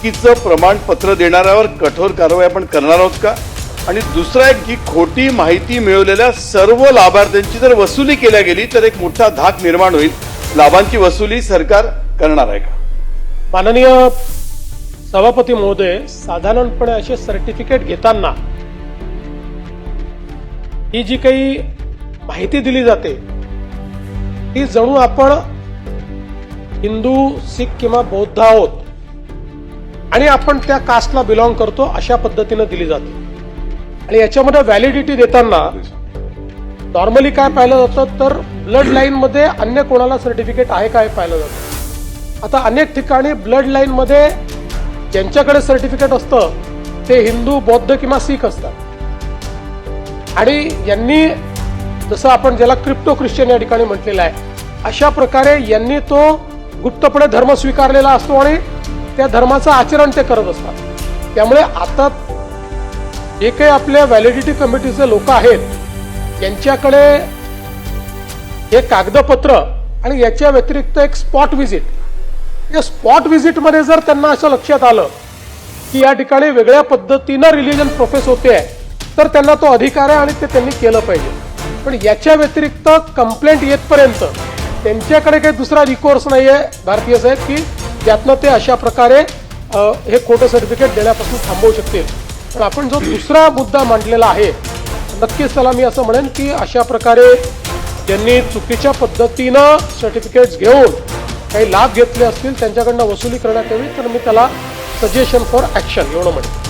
चुकीचं प्रमाणपत्र देणाऱ्यावर कठोर कारवाई आपण करणार आहोत का? आणि दुसरा एक की खोटी माहिती मिळवलेल्या सर्व लाभार्थ्यांची जर वसुली केल्या गेली तर एक मोठा धाक निर्माण होईल. लाभांची वसुली सरकार करणार आहे का? माननीय सभापती महोदय, साधारणपणे असे सर्टिफिकेट घेताना ही जी काही माहिती दिली जाते ती जणू आपण हिंदू, सिख किंवा बौद्ध आहोत आणि आपण त्या कास्टला बिलॉंग करतो अशा पद्धतीने दिली जाते. आणि याच्यामध्ये व्हॅलिडिटी देताना नॉर्मली काय पाहिलं जातं तर ब्लड लाईन मध्ये अन्य कोणाला सर्टिफिकेट आहे काय पाहिलं जातं. आता अनेक ठिकाणी ब्लड लाईन मध्ये ज्यांच्याकडे सर्टिफिकेट असतं ते हिंदू, बौद्ध किंवा सिख असतात आणि यांनी जसं आपण ज्याला क्रिप्टो ख्रिश्चन या ठिकाणी म्हटलेलं आहे अशा प्रकारे यांनी तो गुप्तपणे धर्म स्वीकारलेला असतो आणि त्या धर्माचं आचरण ते करत असतात. त्यामुळे आता जे काही आपल्या व्हॅलिडिटी कमिटीचे लोक आहेत यांच्याकडे हे कागदपत्र आणि याच्या व्यतिरिक्त एक स्पॉट व्हिजिट, या स्पॉट व्हिजिटमध्ये जर त्यांना असं लक्षात आलं की या ठिकाणी वेगळ्या पद्धतीनं रिलिजन प्रोफेस होते तर त्यांना तो अधिकार आहे आणि ते त्यांनी केलं पाहिजे. पण याच्या व्यतिरिक्त कंप्लेंट येतपर्यंत त्यांच्याकडे काही दुसरा रिकोर्स नाहीये भारतीय साहेब की ज्यातनं ते अशा प्रकारे हे खोटं सर्टिफिकेट देण्यापासून थांबवू शकतील. पण आपण जो दुसरा मुद्दा मांडलेला आहे नक्कीच त्याला मी असं म्हणेन की अशा प्रकारे ज्यांनी चुकीच्या पद्धतीनं सर्टिफिकेट्स घेऊन काही लाभ घेतले असतील त्यांच्याकडनं वसुली करण्यात यावी तर मी त्याला सजेशन फॉर ऍक्शन एवढं म्हणेन.